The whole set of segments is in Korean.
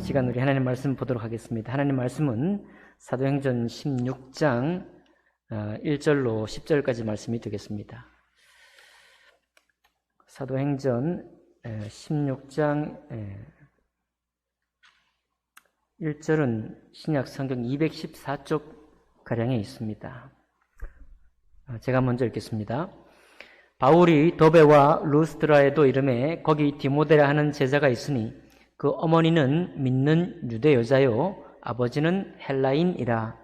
시간 우리 하나님 말씀 보도록 하겠습니다. 하나님 말씀은 사도행전 16장 1절로 10절까지 말씀이 되겠습니다. 사도행전 16장 1절은 신약 성경 214쪽 가량에 있습니다. 제가 먼저 읽겠습니다. 바울이 더베와 루스드라에도 이르매 거기 디모데라 하는 제자가 있으니 그 어머니는 믿는 유대 여자요 아버지는 헬라인이라.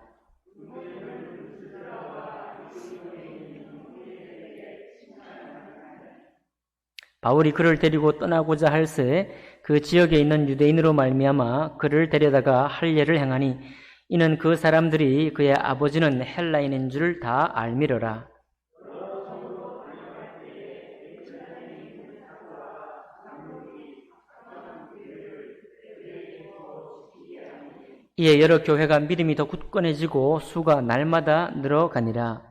바울이 그를 데리고 떠나고자 할새 그 지역에 있는 유대인으로 말미암아 그를 데려다가 할례를 행하니 이는 그 사람들이 그의 아버지는 헬라인인 줄 다 알미러라. 이에 여러 교회가 믿음이 더 굳건해지고 수가 날마다 늘어가니라.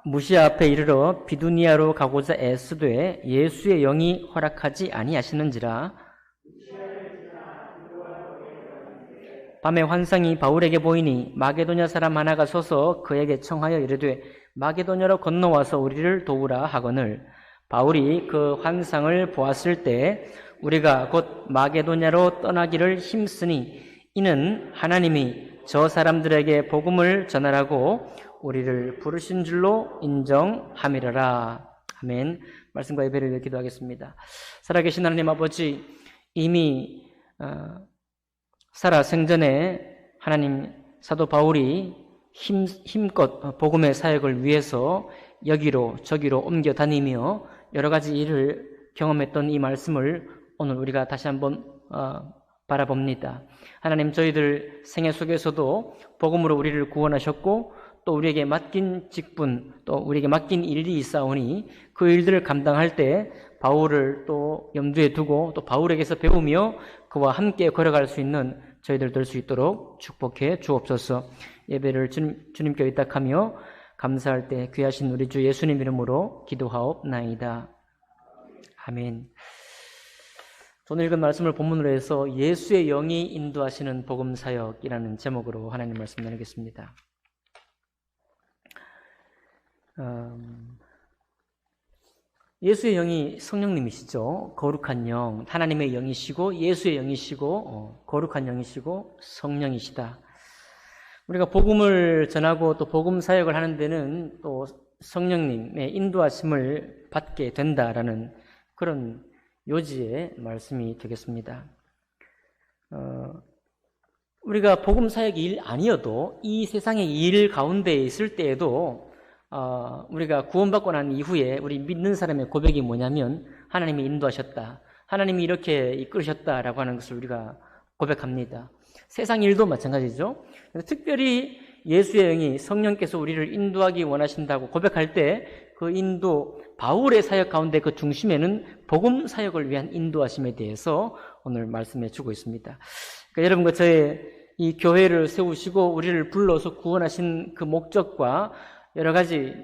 무시아 앞에 이르러 비두니아로 가고자 애쓰되 예수의 영이 허락하지 아니하시는지라. 밤에 환상이 바울에게 보이니 마게도냐 사람 하나가 서서 그에게 청하여 이르되 마게도냐로 건너와서 우리를 도우라 하거늘 바울이 그 환상을 보았을 때 우리가 곧 마게도냐로 떠나기를 힘쓰니 이는 하나님이 저 사람들에게 복음을 전하라고 우리를 부르신 줄로 인정함이라라. 아멘. 말씀과 예배를 위해 기도하겠습니다. 살아계신 하나님 아버지, 이미 살아 생전에 하나님 사도 바울이 힘껏 복음의 사역을 위해서 여기로 저기로 옮겨 다니며 여러 가지 일을 경험했던 이 말씀을 오늘 우리가 다시 한번 바라봅니다. 하나님, 저희들 생애 속에서도 복음으로 우리를 구원하셨고 또 우리에게 맡긴 직분, 또 우리에게 맡긴 일이 있사오니 그 일들을 감당할 때 바울을 또 염두에 두고 또 바울에게서 배우며 그와 함께 걸어갈 수 있는 저희들 될 수 있도록 축복해 주옵소서. 예배를 주님께 의탁하며 감사할 때 귀하신 우리 주 예수님 이름으로 기도하옵나이다. 아멘. 오늘 읽은 말씀을 본문으로 해서 예수의 영이 인도하시는 복음사역이라는 제목으로 하나님 말씀 나누겠습니다. 예수의 영이 성령님이시죠. 거룩한 영, 하나님의 영이시고 예수의 영이시고 거룩한 영이시고 성령이시다. 우리가 복음을 전하고 또 복음 사역을 하는 데는 또 성령님의 인도하심을 받게 된다라는 그런 요지의 말씀이 되겠습니다. 우리가 복음 사역이 일 아니어도 이 세상의 일 가운데 있을 때에도 우리가 구원받고 난 이후에 우리 믿는 사람의 고백이 뭐냐면 하나님이 인도하셨다, 하나님이 이렇게 이끌으셨다라고 하는 것을 우리가 고백합니다. 세상 일도 마찬가지죠. 특별히 예수의 영이 성령께서 우리를 인도하기 원하신다고 고백할 때 그 인도, 바울의 사역 가운데 그 중심에는 복음 사역을 위한 인도하심에 대해서 오늘 말씀해 주고 있습니다. 그러니까 여러분과 저의 이 교회를 세우시고 우리를 불러서 구원하신 그 목적과 여러 가지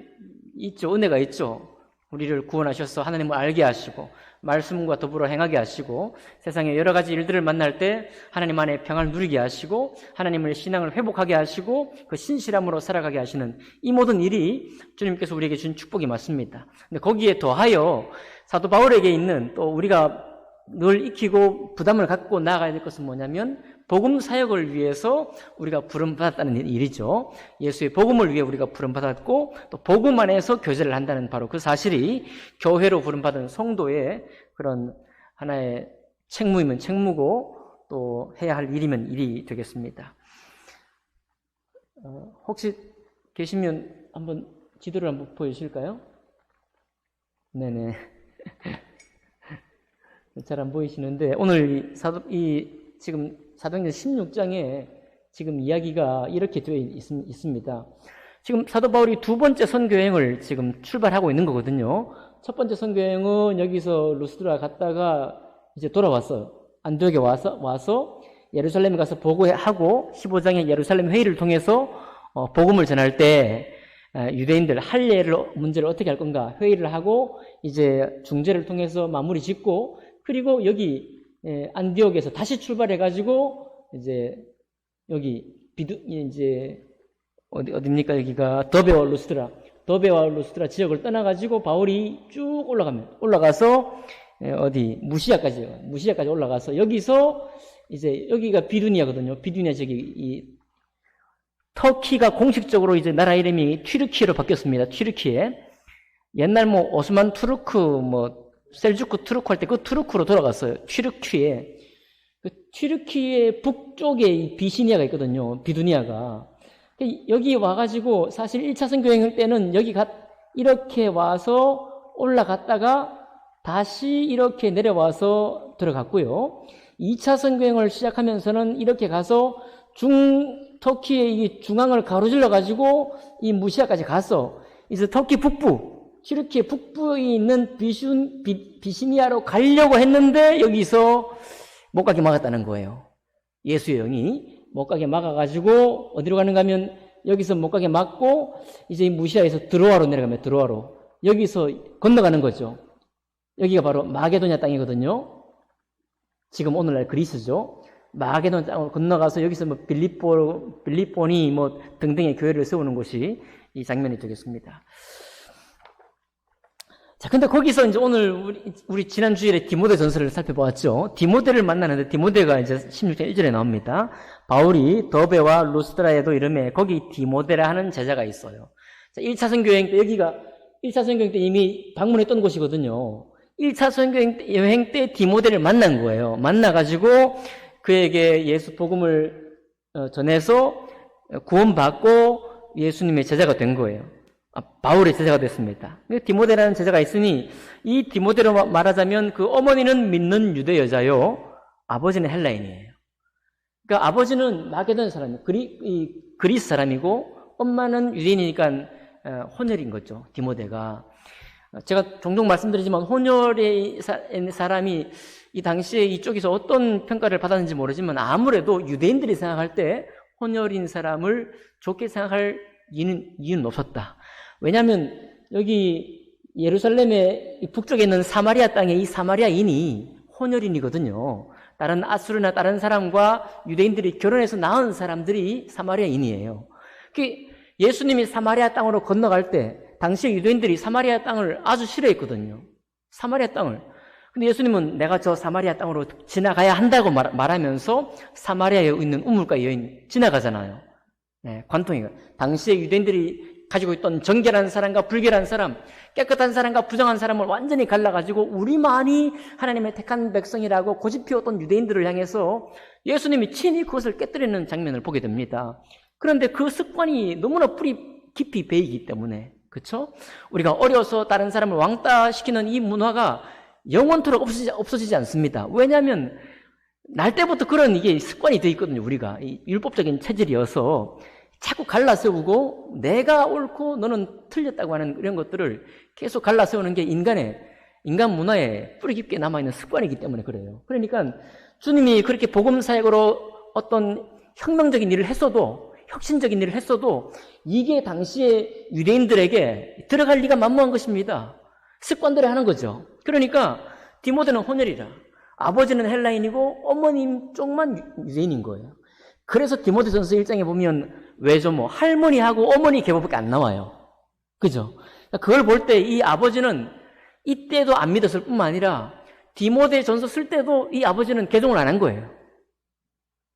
있죠. 은혜가 있죠. 우리를 구원하셔서 하나님을 알게 하시고 말씀과 더불어 행하게 하시고 세상의 여러 가지 일들을 만날 때 하나님 안에 평안을 누리게 하시고 하나님의 신앙을 회복하게 하시고 그 신실함으로 살아가게 하시는 이 모든 일이 주님께서 우리에게 준 축복이 맞습니다. 근데 거기에 더하여 사도 바울에게 있는 또 우리가 늘 익히고 부담을 갖고 나아가야 될 것은 뭐냐면 복음 사역을 위해서 우리가 부름받았다는 일이죠. 예수의 복음을 위해 우리가 부름받았고 또 복음 안에서 교제를 한다는 바로 그 사실이 교회로 부름받은 성도의 그런 하나의 책무이면 책무고 또 해야 할 일이면 일이 되겠습니다. 혹시 계시면 한번 지도를 한번 보여주실까요? 네네. 잘 안 보이시는데 오늘 지금 사도행전 16장에 지금 이야기가 이렇게 되어 있습니다. 지금 사도 바울이 두 번째 선교여행을 지금 출발하고 있는 거거든요. 첫 번째 선교여행은 여기서 루스드라 갔다가 이제 돌아왔어요. 안디옥에 와서 예루살렘에 가서 보고하고 15장의 예루살렘 회의를 통해서 복음을 전할 때 유대인들 문제를 어떻게 할 건가 회의를 하고 이제 중재를 통해서 마무리 짓고 그리고 여기 안디옥에서 다시 출발해가지고 이제 여기 이제 어디입니까? 여기가 더베와 루스드라 지역을 떠나가지고 바울이 쭉 올라가서 무시아까지 올라가서 여기서 이제 여기가 비두니아거든요. 비두니아 저기 터키가 공식적으로 이제 나라 이름이 튀르키예로 바뀌었습니다. 튀르키예. 옛날 오스만 투르크 셀주크 투르크 할 때 그 투르크로 돌아갔어요. 튀르키예. 그 튀르키예 북쪽에 이 비시니아가 있거든요. 비두니아가. 여기 와가지고 사실 1차 선교행 때는 이렇게 와서 올라갔다가 다시 이렇게 내려와서 들어갔고요. 2차 선교행을 시작하면서는 이렇게 가서 터키의 이 중앙을 가로질러 가지고 이 무시아까지 가서 이제 터키 북부, 튀르키예 북부에 있는 비시니아로 가려고 했는데 여기서 못 가게 막았다는 거예요. 예수의 영이 못 가게 막아가지고 어디로 가는가 하면 여기서 못 가게 막고 이제 이 무시아에서 드로아로 내려가면 드로아로 여기서 건너가는 거죠. 여기가 바로 마게도냐 땅이거든요. 지금 오늘날 그리스죠. 마게도냐 땅으로 건너가서 여기서 빌립보니 등등의 교회를 세우는 곳이 이 장면이 되겠습니다. 자, 근데 거기서 이제 오늘 우리 지난 주일에 디모데 전서를 살펴보았죠. 디모데를 만나는데 디모데가 이제 16장 1절에 나옵니다. 바울이 더베와 루스드라에도 이름에 거기 디모데라 하는 제자가 있어요. 자, 1차 선교여행 때 여기가 1차 선교여행 때 이미 방문했던 곳이거든요. 1차 선교여행 때 디모데를 만난 거예요. 만나가지고 그에게 예수 복음을 전해서 구원받고 예수님의 제자가 된 거예요. 바울의 제자가 됐습니다. 디모데라는 제자가 있으니 이 디모데로 말하자면 그 어머니는 믿는 유대 여자요, 아버지는 헬라인이에요. 그러니까 아버지는 마게도냐 사람이에요. 그리스 사람이고 엄마는 유대인이니까 혼혈인 거죠. 디모데가. 제가 종종 말씀드리지만 혼혈의 사람이 이 당시에 이쪽에서 어떤 평가를 받았는지 모르지만 아무래도 유대인들이 생각할 때 혼혈인 사람을 좋게 생각할 이유는 없었다. 왜냐하면 여기 예루살렘의 북쪽에 있는 사마리아 땅에 이 사마리아인이 혼혈인이거든요. 다른 아수르나 다른 사람과 유대인들이 결혼해서 낳은 사람들이 사마리아인이에요. 예수님이 사마리아 땅으로 건너갈 때 당시에 유대인들이 사마리아 땅을 아주 싫어했거든요. 사마리아 땅을. 근데 예수님은 내가 저 사마리아 땅으로 지나가야 한다고 말하면서 사마리아에 있는 우물가 여인 지나가잖아요. 네, 관통이가. 당시에 유대인들이 가지고 있던 정결한 사람과 불결한 사람, 깨끗한 사람과 부정한 사람을 완전히 갈라가지고 우리만이 하나님의 택한 백성이라고 고집피웠던 유대인들을 향해서 예수님이 친히 그것을 깨뜨리는 장면을 보게 됩니다. 그런데 그 습관이 너무나 뿌리 깊이 배이기 때문에, 그렇죠? 우리가 어려서 다른 사람을 왕따시키는 이 문화가 영원토록 없어지지 않습니다. 왜냐하면 날 때부터 그런 이게 습관이 되어 있거든요. 우리가 이 율법적인 체질이어서 자꾸 갈라세우고 내가 옳고 너는 틀렸다고 하는 이런 것들을 계속 갈라세우는 게 인간 문화에 뿌리 깊게 남아있는 습관이기 때문에 그래요. 그러니까 주님이 그렇게 복음사역으로 어떤 혁명적인 일을 했어도, 혁신적인 일을 했어도 이게 당시에 유대인들에게 들어갈 리가 만무한 것입니다. 습관대로 하는 거죠. 그러니까 디모데는 혼혈이라, 아버지는 헬라인이고 어머님 쪽만 유대인인 거예요. 그래서 디모데전서 1장에 보면 왜죠? 할머니하고 어머니 계보밖에 안 나와요. 그죠? 그걸 볼 때 이 아버지는 이때도 안 믿었을 뿐만 아니라 디모데전서 쓸 때도 이 아버지는 개종을 안 한 거예요.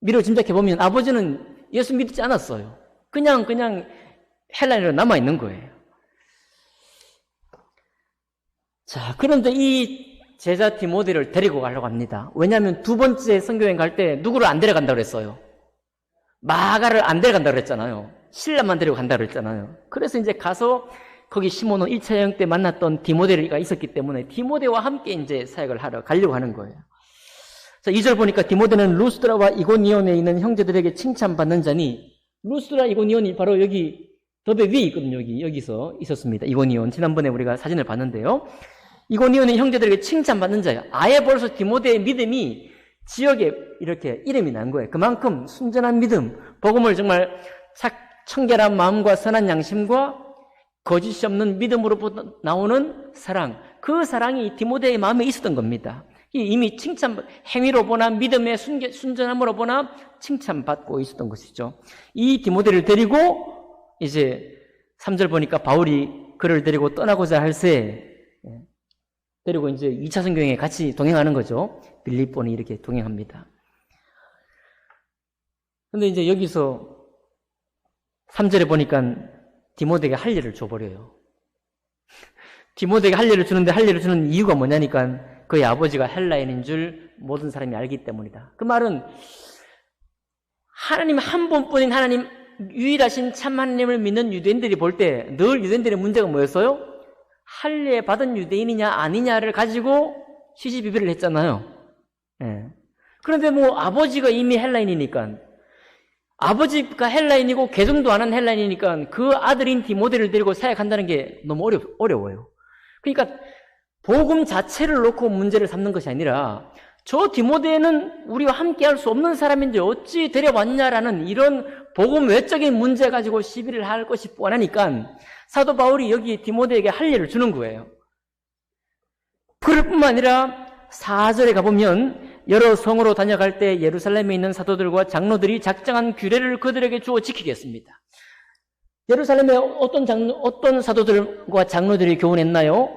미로 짐작해 보면 아버지는 예수 믿지 않았어요. 그냥 헬라인으로 남아 있는 거예요. 자, 그런데 이 제자 디모데를 데리고 가려고 합니다. 왜냐하면 두 번째 선교여행 갈 때 누구를 안 데려간다고 그랬어요? 마가를 안 데려간다고 그랬잖아요. 신라만 데리고 간다고 그랬잖아요. 그래서 이제 가서 거기 시몬은 1차 여행 때 만났던 디모데가 있었기 때문에 디모데와 함께 이제 사역을 가려고 하는 거예요. 자, 2절 보니까 디모데는 루스드라와 이고니온에 있는 형제들에게 칭찬받는 자니, 루스드라 이고니온이 바로 여기 더베 위에 있거든요. 여기서 있었습니다. 이고니온. 지난번에 우리가 사진을 봤는데요. 이고니온의 형제들에게 칭찬받는 자예요. 아예 벌써 디모데의 믿음이 지역에 이렇게 이름이 난 거예요. 그만큼 순전한 믿음, 복음을 정말 청결한 마음과 선한 양심과 거짓이 없는 믿음으로부터 나오는 사랑, 그 사랑이 디모데의 마음에 있었던 겁니다. 이미 칭찬, 행위로 보나 믿음의 순전함으로 보나 칭찬받고 있었던 것이죠. 이 디모데를 데리고 이제 3절 보니까 바울이 그를 데리고 떠나고자 할새 데리고 이제 2차 선교행에 같이 동행하는 거죠. 빌립보는 이렇게 동행합니다. 근데 이제 여기서 3절에 보니까 디모데에게 할 일을 줘버려요. 디모데에게 할 일을 주는데 할 일을 주는 이유가 뭐냐니까 그의 아버지가 헬라인인 줄 모든 사람이 알기 때문이다. 그 말은 하나님 한 분뿐인 하나님, 유일하신 참 하나님을 믿는 유대인들이 볼 때 늘 유대인들의 문제가 뭐였어요? 할례 받은 유대인이냐 아니냐를 가지고 시시비비를 했잖아요. 예. 그런데 뭐 아버지가 이미 헬라인이니까, 아버지가 헬라인이고 개종도 안 한 헬라인이니까 그 아들인 디모데를 데리고 사역한다는 게 너무 어려워요. 그러니까 복음 자체를 놓고 문제를 삼는 것이 아니라 저 디모데는 우리와 함께 할 수 없는 사람인데 어찌 데려왔냐라는 이런 복음 외적인 문제 가지고 시비를 할 것이 뻔하니까 사도 바울이 여기 디모데에게 할 일을 주는 거예요. 그럴 뿐만 아니라 4절에 가보면 여러 성으로 다녀갈 때 예루살렘에 있는 사도들과 장로들이 작정한 규례를 그들에게 주어 지키겠습니다. 예루살렘에 어떤 사도들과 장로들이 교훈했나요?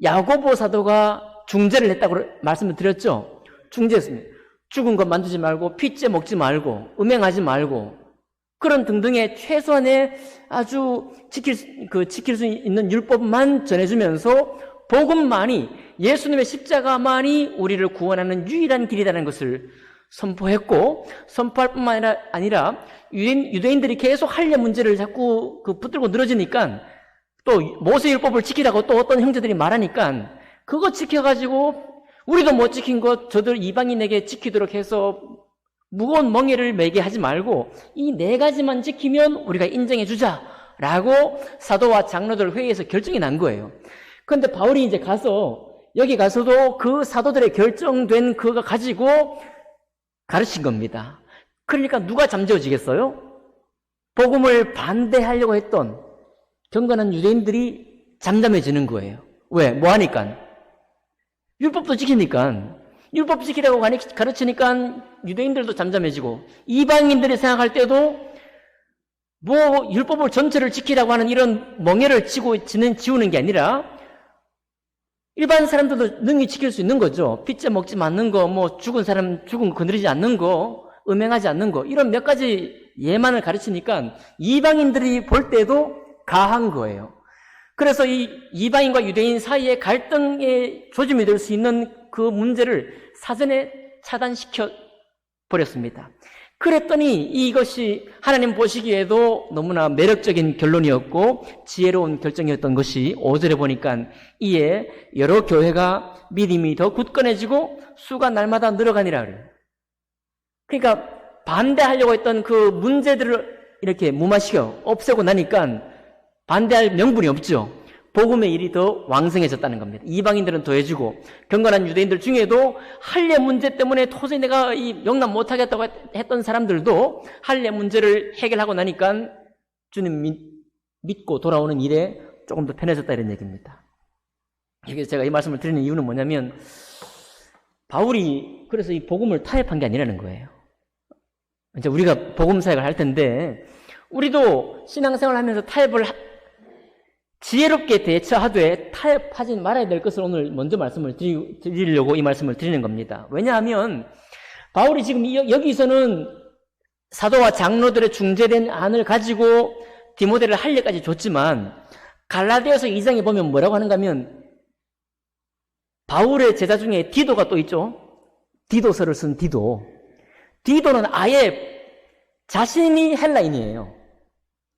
야고보 사도가 중재를 했다고 말씀을 드렸죠. 중재했습니다. 죽은 것 만지지 말고 피째 먹지 말고 음행하지 말고 그런 등등의 최소한의 아주 지킬 수 있는 율법만 전해주면서 복음만이, 예수님의 십자가만이 우리를 구원하는 유일한 길이라는 것을 선포했고, 선포할 뿐만 아니라 유대인들이 계속 할례 문제를 자꾸 붙들고 늘어지니까 또 모세율법을 지키라고 또 어떤 형제들이 말하니까 그거 지켜가지고 우리도 못 지킨 것 저들 이방인에게 지키도록 해서 무거운 멍에를 매게 하지 말고 이 4가지만 지키면 우리가 인정해 주자라고 사도와 장로들 회의에서 결정이 난 거예요. 그런데 바울이 이제 여기 가서도 그 사도들의 결정된 그거 가지고 가르친 겁니다. 그러니까 누가 잠재워지겠어요? 복음을 반대하려고 했던 경건한 유대인들이 잠잠해지는 거예요. 왜? 뭐 하니까? 율법도 지키니까. 율법 지키라고 가르치니까 유대인들도 잠잠해지고, 이방인들이 생각할 때도 뭐 율법을 전체를 지키라고 하는 이런 멍에를 지우는 게 아니라 일반 사람들도 능히 지킬 수 있는 거죠. 피째 먹지 않는 거, 뭐 죽은 거 건드리지 않는 거, 음행하지 않는 거, 이런 몇 가지 예만을 가르치니까 이방인들이 볼 때도 가한 거예요. 그래서 이 이방인과 유대인 사이의 갈등의 조짐이 될 수 있는 그 문제를 사전에 차단시켜 버렸습니다. 그랬더니 이것이 하나님 보시기에도 너무나 매력적인 결론이었고 지혜로운 결정이었던 것이 5절에 보니까 이에 여러 교회가 믿음이 더 굳건해지고 수가 날마다 늘어가니라 그래요. 그러니까 반대하려고 했던 그 문제들을 이렇게 무마시켜 없애고 나니까 반대할 명분이 없죠. 복음의 일이 더 왕성해졌다는 겁니다. 이방인들은 더해지고 경건한 유대인들 중에도 할례 문제 때문에 도저히 내가 용납 못하겠다고 했던 사람들도 할례 문제를 해결하고 나니까 주님 믿고 돌아오는 일에 조금 더 편해졌다 이런 얘기입니다. 이게 제가 이 말씀을 드리는 이유는 뭐냐면 바울이 그래서 이 복음을 타협한 게 아니라는 거예요. 이제 우리가 복음 사역을 할 텐데 우리도 신앙생활을 하면서 타협을 지혜롭게 대처하되 타협하지 말아야 될 것을 오늘 먼저 말씀을 드리려고 이 말씀을 드리는 겁니다. 왜냐하면 바울이 지금 여기서는 사도와 장로들의 중재된 안을 가지고 디모데를 할례까지 줬지만 갈라디아서 2장에 보면 뭐라고 하는가 하면 바울의 제자 중에 디도가 또 있죠. 디도서를 쓴 디도는 아예 자신이 헬라인이에요.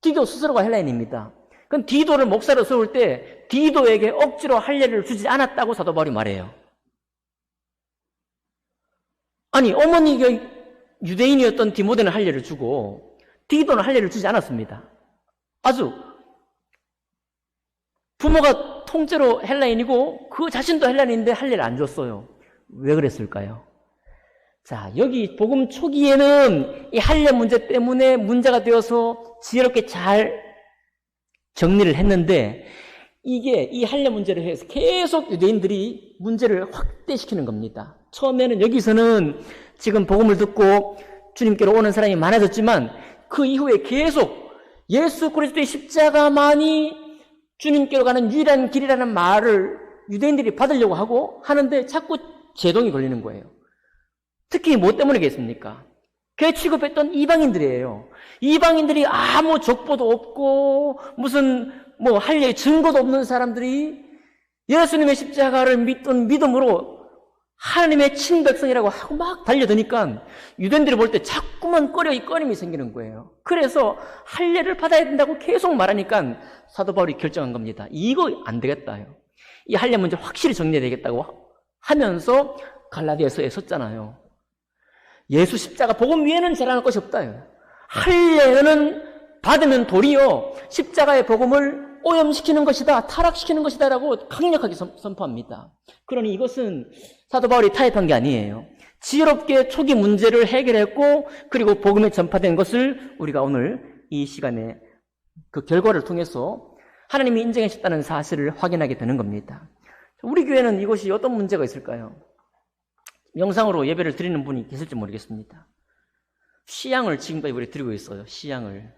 디도 스스로가 헬라인입니다. 그럼 디도를 목사로 세울 때 디도에게 억지로 할례를 주지 않았다고 사도 바울이 말해요. 아니 어머니가 유대인이었던 디모데는 할례를 주고 디도는 할례를 주지 않았습니다. 아주 부모가 통째로 헬라인이고 그 자신도 헬라인인데 할례를 안 줬어요. 왜 그랬을까요? 자, 여기 복음 초기에는 이 할례 문제 때문에 문제가 되어서 지혜롭게 잘 정리를 했는데 이게 이 할례 문제를 해서 계속 유대인들이 문제를 확대시키는 겁니다. 처음에는 여기서는 지금 복음을 듣고 주님께로 오는 사람이 많아졌지만 그 이후에 계속 예수 그리스도의 십자가만이 주님께로 가는 유일한 길이라는 말을 유대인들이 받으려고 하는데 자꾸 제동이 걸리는 거예요. 특히 뭐 때문이겠습니까? 개 취급했던 이방인들이에요. 이방인들이 아무 족보도 없고 무슨 뭐 할례의 증거도 없는 사람들이 예수님의 십자가를 믿던 믿음으로 하나님의 친백성이라고 하고 막 달려드니까 유대인들이 볼 때 자꾸만 꺼림이 생기는 거예요. 그래서 할례를 받아야 된다고 계속 말하니까 사도 바울이 결정한 겁니다. 이거 안 되겠다요. 이 할례 문제 확실히 정리해야 되겠다고 하면서 갈라디아서에 썼잖아요. 예수 십자가 복음 위에는 자랑할 것이 없다요. 할례는 받으면 도리어 십자가의 복음을 오염시키는 것이다, 타락시키는 것이다 라고 강력하게 선포합니다. 그러니 이것은 사도 바울이 타협한 게 아니에요. 지혜롭게 초기 문제를 해결했고 그리고 복음에 전파된 것을 우리가 오늘 이 시간에 그 결과를 통해서 하나님이 인정하셨다는 사실을 확인하게 되는 겁니다. 우리 교회는 이것이 어떤 문제가 있을까요? 영상으로 예배를 드리는 분이 계실지 모르겠습니다. 시향을 지금까지 우리 드리고 있어요. 시향을.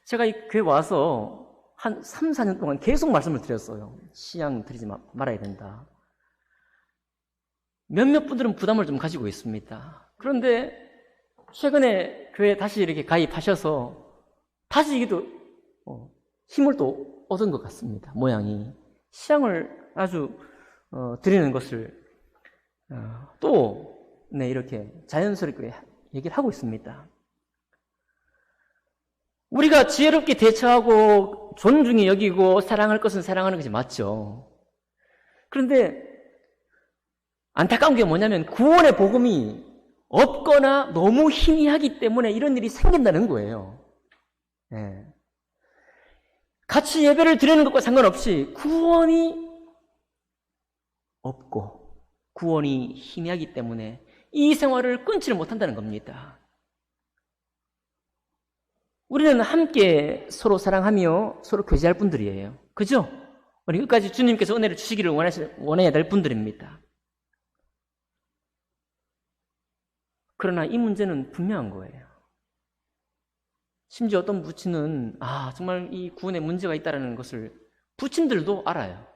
제가 이 교회 와서 한 3, 4년 동안 계속 말씀을 드렸어요. 시향 드리지 말아야 된다. 몇몇 분들은 부담을 좀 가지고 있습니다. 그런데 최근에 교회에 다시 이렇게 가입하셔서 다시 이게도 힘을 또 얻은 것 같습니다. 모양이. 시향을 아주 드리는 것을 또 이렇게 자연스럽게 얘기를 하고 있습니다. 우리가 지혜롭게 대처하고 존중히 여기고 사랑할 것은 사랑하는 것이 맞죠. 그런데 안타까운 게 뭐냐면 구원의 복음이 없거나 너무 희미하기 때문에 이런 일이 생긴다는 거예요. 네. 같이 예배를 드리는 것과 상관없이 구원이 없고 구원이 희미하기 때문에 이 생활을 끊지를 못한다는 겁니다. 우리는 함께 서로 사랑하며 서로 교제할 분들이에요. 그죠? 우리 끝까지 주님께서 은혜를 주시기를 원해야 될 분들입니다. 그러나 이 문제는 분명한 거예요. 심지어 어떤 부친은 정말 이 구원에 문제가 있다는 것을 부친들도 알아요.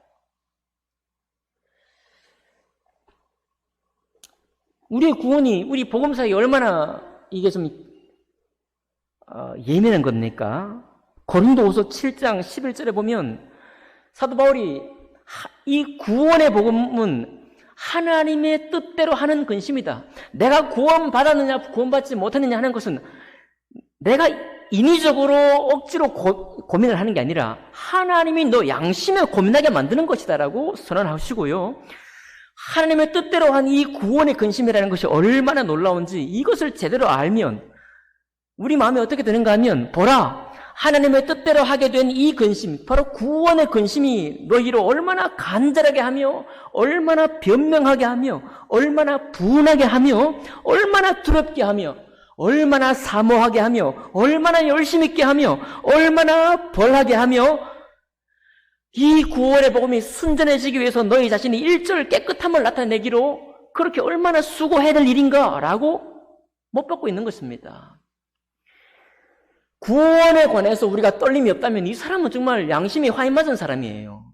우리의 구원이 우리 복음사에 얼마나 이게 좀 예민한 겁니까? 고린도후서 7장 11절에 보면 사도 바울이 이 구원의 복음은 하나님의 뜻대로 하는 근심이다. 내가 구원받았느냐 구원받지 못했느냐 하는 것은 내가 인위적으로 억지로 고민을 하는 게 아니라 하나님이 너 양심에 고민하게 만드는 것이다 라고 선언하시고요. 하나님의 뜻대로 한 이 구원의 근심이라는 것이 얼마나 놀라운지 이것을 제대로 알면 우리 마음이 어떻게 되는가 하면 보라 하나님의 뜻대로 하게 된 이 근심 바로 구원의 근심이 너희로 얼마나 간절하게 하며 얼마나 변명하게 하며 얼마나 분하게 하며 얼마나 두렵게 하며 얼마나 사모하게 하며 얼마나 열심 있게 하며 얼마나 벌하게 하며 이 구원의 복음이 순전해지기 위해서 너희 자신이 일절 깨끗함을 나타내기로 그렇게 얼마나 수고해야 될 일인가 라고 못 받고 있는 것입니다. 구원에 관해서 우리가 떨림이 없다면 이 사람은 정말 양심이 화인 맞은 사람이에요.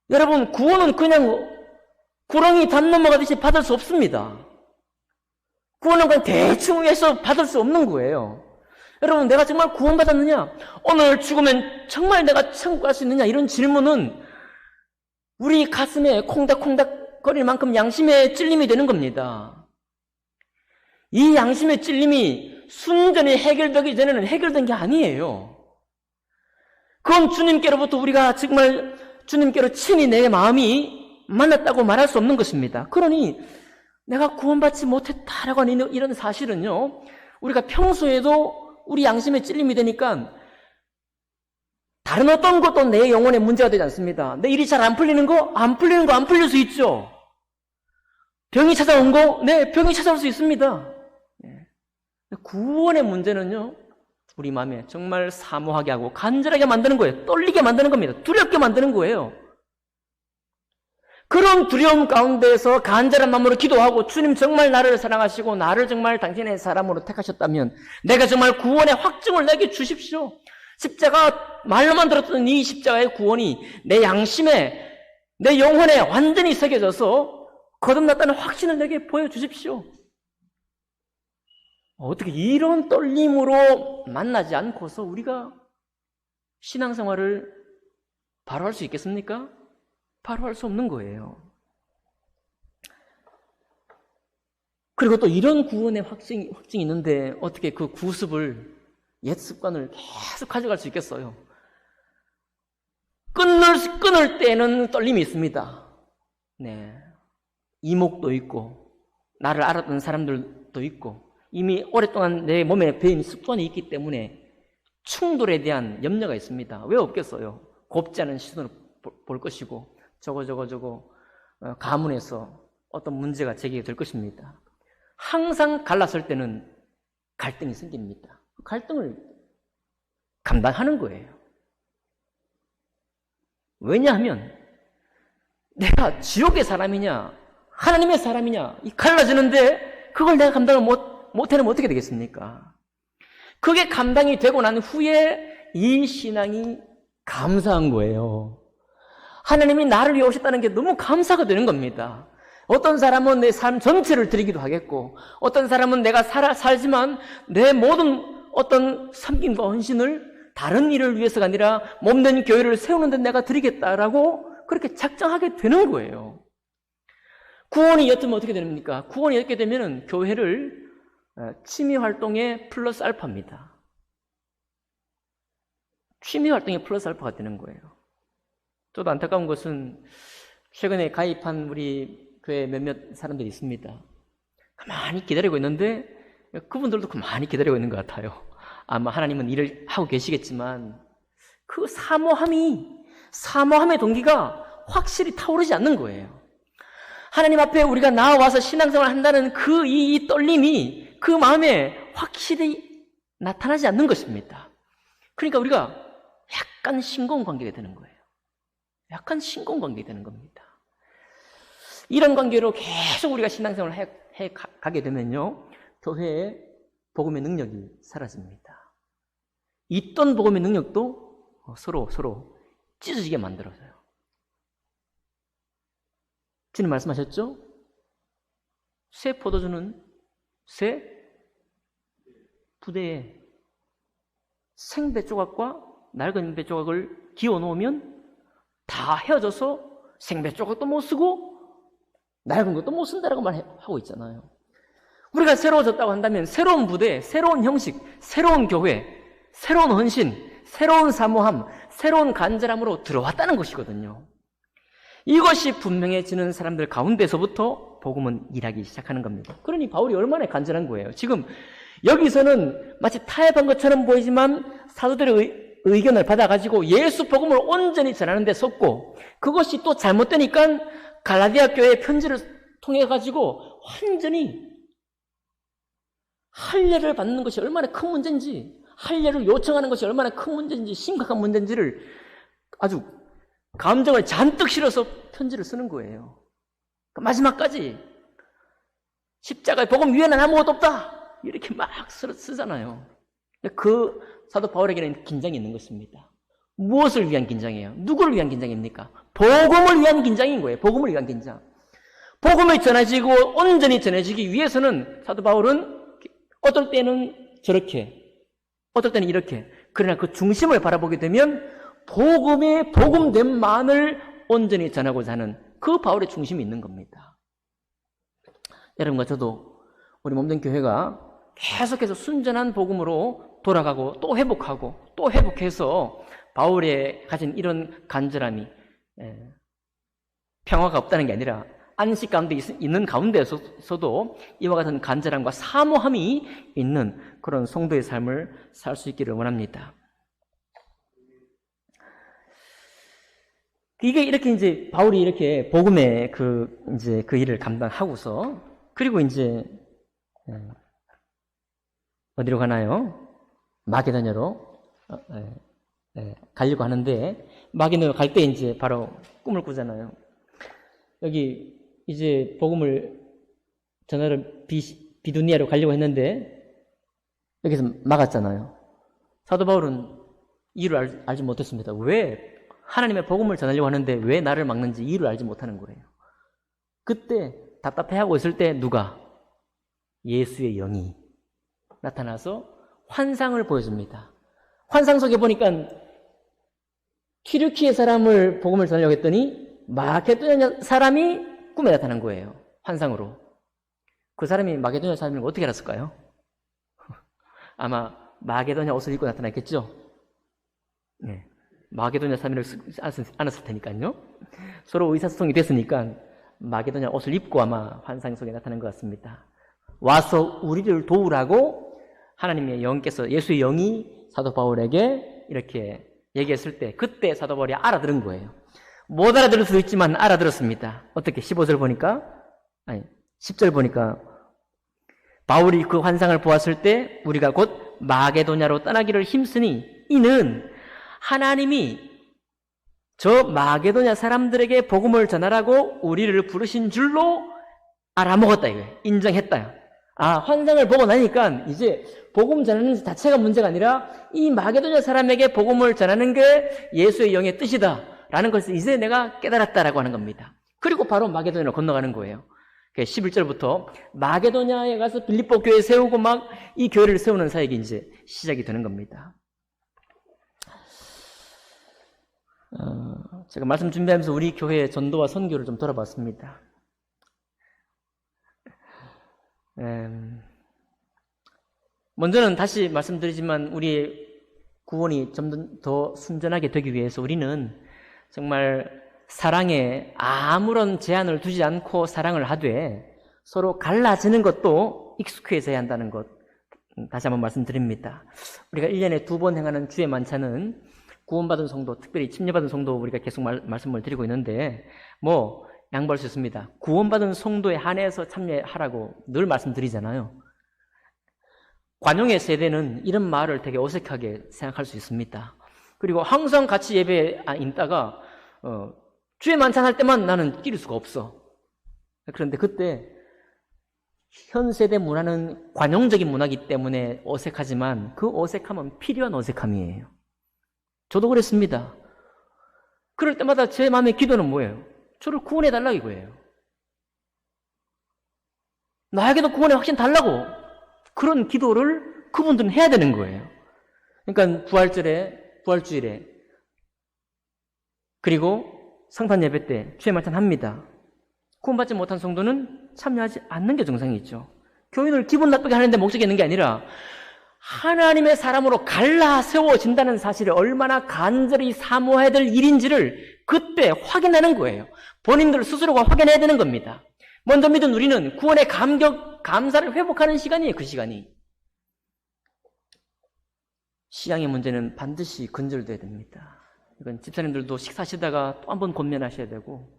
여러분 구원은 그냥 구렁이 담 넘어가듯이 받을 수 없습니다. 구원은 그냥 대충 해서 받을 수 없는 거예요. 여러분 내가 정말 구원받았느냐? 오늘 죽으면 정말 내가 천국 갈 수 있느냐? 이런 질문은 우리 가슴에 콩닥콩닥 거릴 만큼 양심의 찔림이 되는 겁니다. 이 양심의 찔림이 순전히 해결되기 전에는 해결된 게 아니에요. 그건 주님께로부터 우리가 정말 주님께로 친히 내 마음이 만났다고 말할 수 없는 것입니다. 그러니 내가 구원받지 못했다라고 하는 이런 사실은요, 우리가 평소에도 우리 양심에 찔림이 되니까 다른 어떤 것도 내 영혼에 문제가 되지 않습니다. 내 일이 잘 안 풀리는 거? 안 풀리는 거 안 풀릴 수 있죠. 병이 찾아온 거? 네, 병이 찾아올 수 있습니다. 구원의 문제는요, 우리 마음에 정말 사모하게 하고 간절하게 만드는 거예요. 떨리게 만드는 겁니다. 두렵게 만드는 거예요. 그런 두려움 가운데에서 간절한 마음으로 기도하고 주님 정말 나를 사랑하시고 나를 정말 당신의 사람으로 택하셨다면 내가 정말 구원의 확증을 내게 주십시오. 십자가 말로만 들었던 이 십자가의 구원이 내 양심에 내 영혼에 완전히 새겨져서 거듭났다는 확신을 내게 보여주십시오. 어떻게 이런 떨림으로 만나지 않고서 우리가 신앙생활을 바로 할 수 있겠습니까? 바로 할 수 없는 거예요. 그리고 또 이런 구원의 확증이 있는데 어떻게 그 구습을, 옛 습관을 계속 가져갈 수 있겠어요? 끊을 때는 떨림이 있습니다. 네. 이목도 있고, 나를 알았던 사람들도 있고, 이미 오랫동안 내 몸에 배인 습관이 있기 때문에 충돌에 대한 염려가 있습니다. 왜 없겠어요? 곱지 않은 시선으로 볼 것이고, 저거 가문에서 어떤 문제가 제기가 될 것입니다. 항상 갈랐을 때는 갈등이 생깁니다. 갈등을 감당하는 거예요. 왜냐하면 내가 지옥의 사람이냐 하나님의 사람이냐 갈라지는데 그걸 내가 감당을 못해내면 어떻게 되겠습니까? 그게 감당이 되고 난 후에 이 신앙이 감사한 거예요. 하나님이 나를 위하셨다는 게 너무 감사가 되는 겁니다. 어떤 사람은 내 삶 전체를 드리기도 하겠고, 어떤 사람은 내가 살지만 내 모든 어떤 섬김과 헌신을 다른 일을 위해서가 아니라 몸된 교회를 세우는 데 내가 드리겠다라고 그렇게 작정하게 되는 거예요. 구원이 옅으면 어떻게 됩니까? 구원이 옅게 되면 교회를 취미 활동에 플러스 알파입니다. 취미 활동에 플러스 알파가 되는 거예요. 저도 안타까운 것은 최근에 가입한 우리 교회 몇몇 사람들이 있습니다. 가만히 기다리고 있는데 그분들도 가만히 기다리고 있는 것 같아요. 아마 하나님은 일을 하고 계시겠지만 그 사모함의 동기가 확실히 타오르지 않는 거예요. 하나님 앞에 우리가 나와서 신앙생활을 한다는 이 떨림이 그 마음에 확실히 나타나지 않는 것입니다. 그러니까 우리가 약간 신공관계가 되는 거예요. 약간 신공관계가 되는 겁니다. 이런 관계로 계속 우리가 신앙생활을 해 가게 되면요, 교회에 복음의 능력이 사라집니다. 있던 복음의 능력도 서로 찢어지게 만들어져요. 주님 말씀하셨죠? 새 포도주는 새 부대에 생배 조각과 낡은 배 조각을 기워 놓으면 다 헤어져서 생배 조각도 못 쓰고 낡은 것도 못 쓴다라고 말하고 있잖아요. 우리가 새로워졌다고 한다면 새로운 부대, 새로운 형식, 새로운 교회, 새로운 헌신, 새로운 사모함, 새로운 간절함으로 들어왔다는 것이거든요. 이것이 분명해지는 사람들 가운데서부터 복음은 일하기 시작하는 겁니다. 그러니 바울이 얼마나 간절한 거예요. 지금 여기서는 마치 타협한 것처럼 보이지만 사도들의 의견을 받아가지고 예수 복음을 온전히 전하는 데 섰고, 그것이 또 잘못되니까 갈라디아 교회의 편지를 통해 가지고 완전히 할례를 받는 것이 얼마나 큰 문제인지, 할례를 요청하는 것이 얼마나 큰 문제인지, 심각한 문제인지를 아주 감정을 잔뜩 실어서 편지를 쓰는 거예요. 마지막까지 십자가의 복음 위에는 아무것도 없다 이렇게 막 쓰잖아요. 그 사도 바울에게는 긴장이 있는 것입니다. 무엇을 위한 긴장이에요? 누구를 위한 긴장입니까? 복음을 위한 긴장인 거예요. 복음을 위한 긴장. 복음이 전해지고 온전히 전해지기 위해서는 사도 바울은 어떨 때는 저렇게, 어떨 때는 이렇게, 그러나 그 중심을 바라보게 되면 복음의 복음됨만을 온전히 전하고자 하는 그 바울의 중심이 있는 겁니다. 여러분과 저도 우리 몸된 교회가 계속해서 순전한 복음으로 돌아가고 또 회복하고 또 회복해서 바울의 가진 이런 간절함이 평화가 없다는 게 아니라 안식 가운데 있는 가운데서도 이와 같은 간절함과 사모함이 있는 그런 성도의 삶을 살 수 있기를 원합니다. 이게 이렇게 이제 바울이 이렇게 복음의 그 일을 감당하고서 그리고 이제 어디로 가나요? 마게도냐로 가려고 하는데, 마게도냐 갈 때 이제 바로 꿈을 꾸잖아요. 여기 이제 복음을 전하러 비두니아로 가려고 했는데 여기서 막았잖아요. 사도 바울은 이유를 알지 못했습니다. 왜 하나님의 복음을 전하려고 하는데 왜 나를 막는지 이유를 알지 못하는 거예요. 그때 답답해하고 있을 때 누가? 예수의 영이 나타나서 환상을 보여줍니다. 환상 속에 보니까 튀르키예 사람을 복음을 전하려고 했더니 마게도냐 사람이 꿈에 나타난 거예요. 환상으로. 그 사람이 마게도냐 사람인 걸 어떻게 알았을까요? 아마 마게도냐 옷을 입고 나타났겠죠? 네. 마게도냐 사람을 안았을 테니까요. 서로 의사소통이 됐으니까 마게도냐 옷을 입고 아마 환상 속에 나타난 것 같습니다. 와서 우리를 도우라고 하나님의 영께서, 예수의 영이 사도 바울에게 이렇게 얘기했을 때 그때 사도 바울이 알아들은 거예요. 못 알아들을 수도 있지만 알아들었습니다. 어떻게? 15절 보니까, 10절 보니까 바울이 그 환상을 보았을 때 우리가 곧 마게도냐로 떠나기를 힘쓰니 이는 하나님이 저 마게도냐 사람들에게 복음을 전하라고 우리를 부르신 줄로 알아먹었다 이거예요. 인정했다. 환상을 보고 나니까 이제 복음 전하는 자체가 문제가 아니라 이 마게도냐 사람에게 복음을 전하는 게 예수의 영의 뜻이다 라는 것을 이제 내가 깨달았다라고 하는 겁니다. 그리고 바로 마게도냐로 건너가는 거예요. 11절부터 마게도냐에 가서 빌립보 교회 세우고 막 이 교회를 세우는 사역이 이제 시작이 되는 겁니다. 제가 말씀 준비하면서 우리 교회의 전도와 선교를 좀 돌아봤습니다. 먼저는 다시 말씀드리지만 우리의 구원이 좀 더 순전하게 되기 위해서 우리는 정말 사랑에 아무런 제한을 두지 않고 사랑을 하되 서로 갈라지는 것도 익숙해져야 한다는 것 다시 한번 말씀드립니다. 우리가 1년에 2번 행하는 주의 만찬은 구원받은 성도, 특별히 침례받은 성도 우리가 계속 말씀을 드리고 있는데 양보할 수 있습니다. 구원받은 성도에 한해서 참여하라고 늘 말씀드리잖아요. 관용의 세대는 이런 말을 되게 어색하게 생각할 수 있습니다. 그리고 항상 같이 예배에 있다가 주의 만찬할 때만 나는 끼릴 수가 없어. 그런데 그때 현 세대 문화는 관용적인 문화이기 때문에 어색하지만 그 어색함은 필요한 어색함이에요. 저도 그랬습니다. 그럴 때마다 제 마음의 기도는 뭐예요? 저를 구원해달라 이거예요. 나에게도 구원의 확신 달라고 그런 기도를 그분들은 해야 되는 거예요. 그러니까 부활주일에 그리고 성탄 예배 때 주의 말씀 합니다. 구원받지 못한 성도는 참여하지 않는 게 정상이죠. 교인을 기분 나쁘게 하는데 목적이 있는 게 아니라 하나님의 사람으로 갈라 세워진다는 사실을 얼마나 간절히 사모해야 될 일인지를 그때 확인하는 거예요. 본인들 스스로가 확인해야 되는 겁니다. 먼저 믿은 우리는 구원의 감사를 회복하는 시간이에요. 그 시간이. 신앙의 문제는 반드시 근절돼야 됩니다. 이건 집사님들도 식사하시다가 또 한 번 권면하셔야 되고.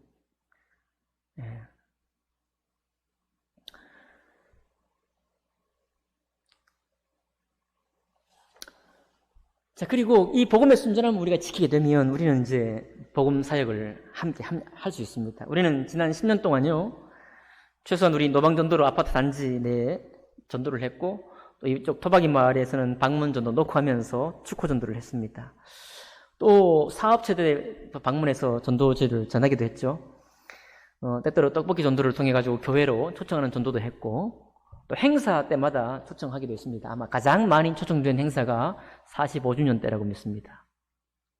자, 그리고 이 복음의 순전함을 우리가 지키게 되면 우리는 이제 복음 사역을 함께 할 수 있습니다. 우리는 지난 10년 동안요, 최소한 우리 노방전도로 아파트 단지 내에 전도를 했고, 또 이쪽 토박이 마을에서는 방문 전도 놓고 하면서 축호 전도를 했습니다. 또 사업체들 방문해서 전도제를 전하기도 했죠. 때때로 떡볶이 전도를 통해 가지고 교회로 초청하는 전도도 했고, 또 행사 때마다 초청하기도 했습니다. 아마 가장 많이 초청된 행사가 45주년 때라고 믿습니다.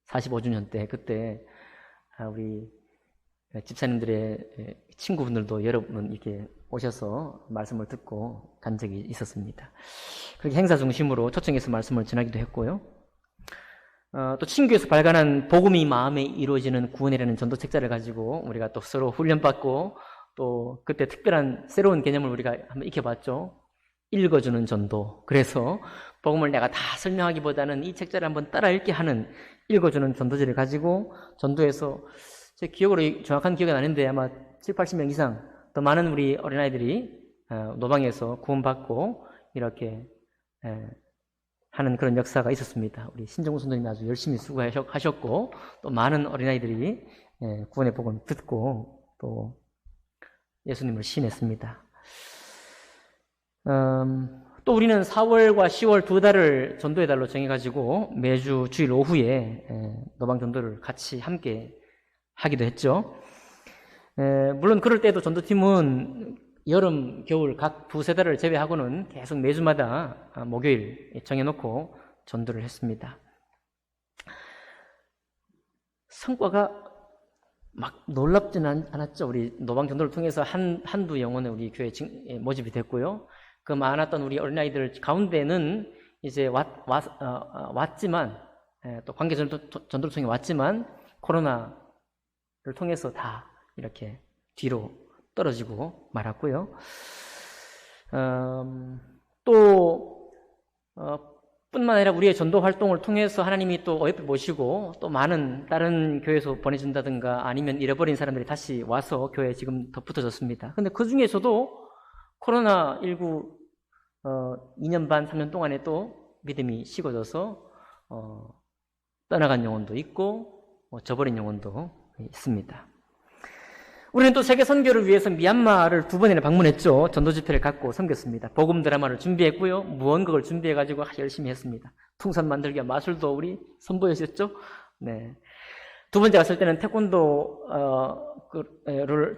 45주년 때 그때 우리 집사님들의 친구분들도 여러분 이렇게 오셔서 말씀을 듣고 간 적이 있었습니다. 그렇게 행사 중심으로 초청해서 말씀을 전하기도 했고요. 또 친교에서 발간한 복음이 마음에 이루어지는 구원이라는 전도 책자를 가지고 우리가 또 서로 훈련받고 또 그때 특별한 새로운 개념을 우리가 한번 익혀봤죠. 읽어주는 전도. 그래서 복음을 내가 다 설명하기보다는 이 책자를 한번 따라 읽게 하는 읽어주는 전도지를 가지고 전도해서 제 기억으로 정확한 기억은 아닌데 아마 7, 80명 이상 더 많은 우리 어린아이들이 노방에서 구원받고 이렇게 하는 그런 역사가 있었습니다. 우리 신정훈 선생님이 아주 열심히 수고하셨고 또 많은 어린아이들이 구원의 복음을 듣고 또 예수님을 신했습니다. 또 우리는 4월과 10월 2달을 전도의 달로 정해가지고 매주 주일 오후에 노방 전도를 같이 함께 하기도 했죠. 물론 그럴 때도 전도팀은 여름, 겨울 각 두세 달을 제외하고는 계속 매주마다 목요일 정해놓고 전도를 했습니다. 성과가 막 놀랍지는 않았죠. 우리 노방 전도를 통해서 한두 영혼은 우리 교회에 모집이 됐고요. 그 많았던 우리 어린아이들 가운데는 이제 왔지만, 또 관계 전도를 통해 왔지만, 코로나를 통해서 다 이렇게 뒤로 떨어지고 말았고요. 뿐만 아니라 우리의 전도 활동을 통해서 하나님이 또 옆에 모시고 또 많은 다른 교회에서 보내준다든가 아니면 잃어버린 사람들이 다시 와서 교회에 지금 더 붙어졌습니다. 근데 그 중에서도 코로나19 2년 반, 3년 동안에 또 믿음이 식어져서 떠나간 영혼도 있고 저버린 영혼도 있습니다. 우리는 또 세계 선교를 위해서 미얀마를 2번이나 방문했죠. 전도 집회를 갖고 섬겼습니다. 복음 드라마를 준비했고요. 무언극을 준비해가지고 열심히 했습니다. 풍선 만들기와 마술도 우리 선보였었죠. 네. 두 번째 갔을 때는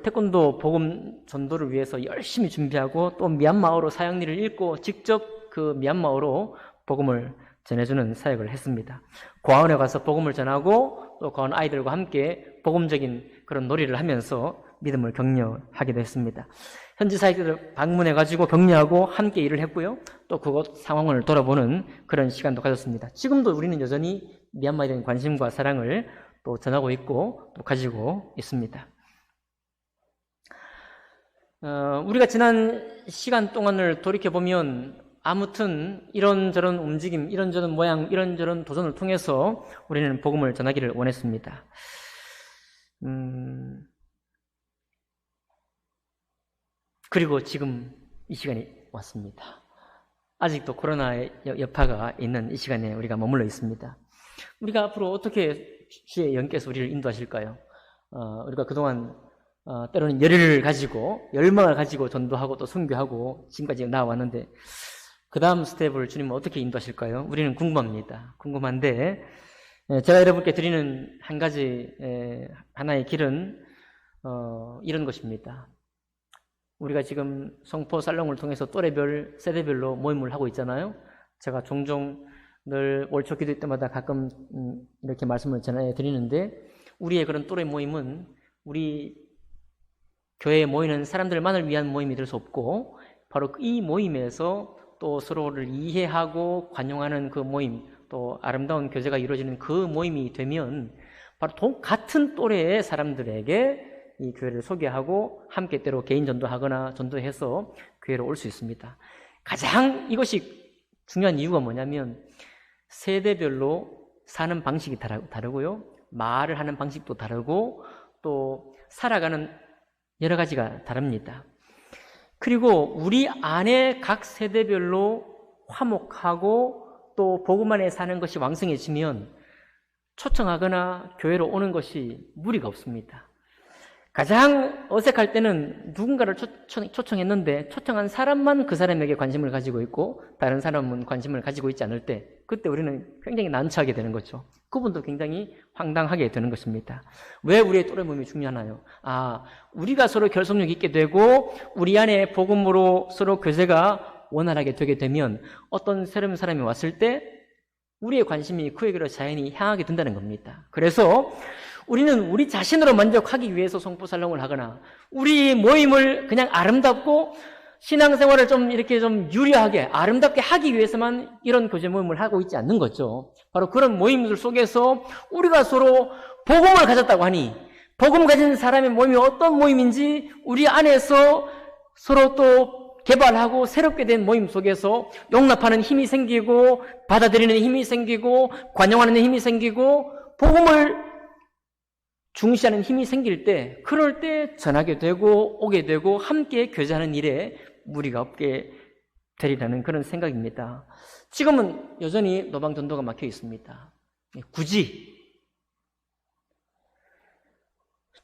태권도 복음 전도를 위해서 열심히 준비하고 또 미얀마어로 사역리를 읽고 직접 그 미얀마어로 복음을 전해주는 사역을 했습니다. 고아원에 가서 복음을 전하고 또 고아원 아이들과 함께 복음적인 그런 놀이를 하면서 믿음을 격려하기도 했습니다. 현지 사역들을 방문해가지고 격려하고 함께 일을 했고요. 또 그곳 상황을 돌아보는 그런 시간도 가졌습니다. 지금도 우리는 여전히 미얀마에 대한 관심과 사랑을 또 전하고 있고 또 가지고 있습니다. 우리가 지난 시간 동안을 돌이켜보면 아무튼 이런저런 움직임, 이런저런 모양, 이런저런 도전을 통해서 우리는 복음을 전하기를 원했습니다. 그리고 지금 이 시간이 왔습니다. 아직도 코로나의 여파가 있는 이 시간에 우리가 머물러 있습니다. 우리가 앞으로 어떻게 주의 영께서 우리를 인도하실까요? 우리가 그동안 때로는 열의를 가지고 열망을 가지고 전도하고 또 선교하고 지금까지 나와왔는데 그 다음 스텝을 주님은 어떻게 인도하실까요? 우리는 궁금합니다. 궁금한데 제가 여러분께 드리는 한 가지 하나의 길은 이런 것입니다. 우리가 지금 성포 살롱을 통해서 또래별, 세대별로 모임을 하고 있잖아요. 제가 종종 늘 월초 기도 때마다 가끔 이렇게 말씀을 전해 드리는데 우리의 그런 또래 모임은 우리 교회에 모이는 사람들만을 위한 모임이 될 수 없고 바로 이 모임에서 또 서로를 이해하고 관용하는 그 모임, 또 아름다운 교제가 이루어지는 그 모임이 되면 바로 같은 또래의 사람들에게 이 교회를 소개하고 함께 때로 개인 전도하거나 전도해서 교회로 올 수 있습니다. 가장 이것이 중요한 이유가 뭐냐면 세대별로 사는 방식이 다르고요. 말을 하는 방식도 다르고 또 살아가는 여러 가지가 다릅니다. 그리고 우리 안에 각 세대별로 화목하고 또 복음 안에 사는 것이 왕성해지면 초청하거나 교회로 오는 것이 무리가 없습니다. 가장 어색할 때는 누군가를 초청했는데 초청한 사람만 그 사람에게 관심을 가지고 있고 다른 사람은 관심을 가지고 있지 않을 때 그때 우리는 굉장히 난처하게 되는 거죠. 그분도 굉장히 황당하게 되는 것입니다. 왜 우리의 또래 모임이 중요하나요? 우리가 서로 결속력 있게 되고 우리 안에 복음으로 서로 교제가 원활하게 되게 되면 어떤 새로운 사람이 왔을 때 우리의 관심이 그에게로 자연히 향하게 된다는 겁니다. 그래서 우리는 우리 자신으로 만족하기 위해서 성포살롱을 하거나 우리 모임을 그냥 아름답고 신앙생활을 좀 이렇게 좀 유려하게 아름답게 하기 위해서만 이런 교제 모임을 하고 있지 않는 거죠. 바로 그런 모임들 속에서 우리가 서로 복음을 가졌다고 하니 복음 가진 사람의 모임이 어떤 모임인지 우리 안에서 서로 또 개발하고 새롭게 된 모임 속에서 용납하는 힘이 생기고 받아들이는 힘이 생기고 관용하는 힘이 생기고 복음을 중시하는 힘이 생길 때 그럴 때 전하게 되고 오게 되고 함께 교제하는 일에 무리가 없게 되리라는 그런 생각입니다. 지금은 여전히 노방전도가 막혀 있습니다. 굳이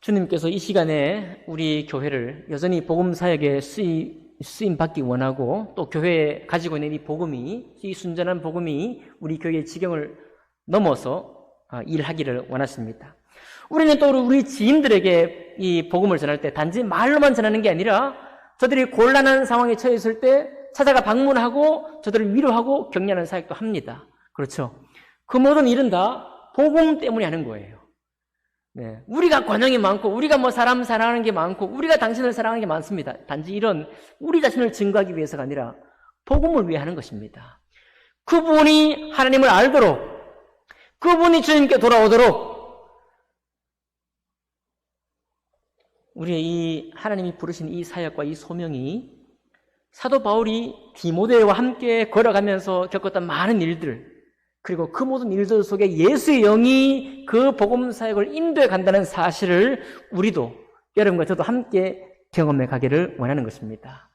주님께서 이 시간에 우리 교회를 여전히 복음 사역에 쓰임 받기 원하고, 또 교회에 가지고 있는 이 복음이, 이 순전한 복음이 우리 교회의 지경을 넘어서 일하기를 원하십니다. 우리는 또 우리 지인들에게 이 복음을 전할 때 단지 말로만 전하는 게 아니라 저들이 곤란한 상황에 처했을 때 찾아가 방문하고 저들을 위로하고 격려하는 사역도 합니다. 그렇죠? 그 모든 일은 다 복음 때문에 하는 거예요. 네. 우리가 권형이 많고, 우리가 뭐 사람 사랑하는 게 많고, 우리가 당신을 사랑하는 게 많습니다. 단지 이런 우리 자신을 증거하기 위해서가 아니라 복음을 위해 하는 것입니다. 그분이 하나님을 알도록, 그분이 주님께 돌아오도록, 우리의 이 하나님이 부르신 이 사역과 이 소명이 사도 바울이 디모데와 함께 걸어가면서 겪었던 많은 일들, 그리고 그 모든 일들 속에 예수의 영이 그 복음 사역을 인도해 간다는 사실을 우리도, 여러분과 저도 함께 경험해 가기를 원하는 것입니다.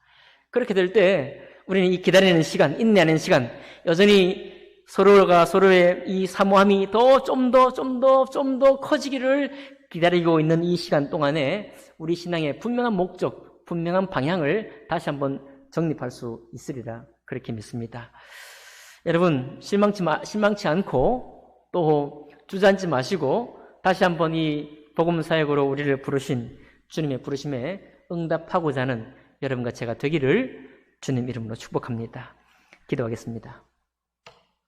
그렇게 될 때 우리는 이 기다리는 시간, 인내하는 시간, 여전히 서로가 서로의 이 사모함이 좀 더 커지기를 기다리고 있는 이 시간 동안에 우리 신앙의 분명한 목적, 분명한 방향을 다시 한번 정립할 수 있으리라 그렇게 믿습니다. 여러분, 실망치 않고 또 주저앉지 마시고 다시 한번 이 복음 사역으로 우리를 부르신 주님의 부르심에 응답하고자 하는 여러분과 제가 되기를 주님 이름으로 축복합니다. 기도하겠습니다.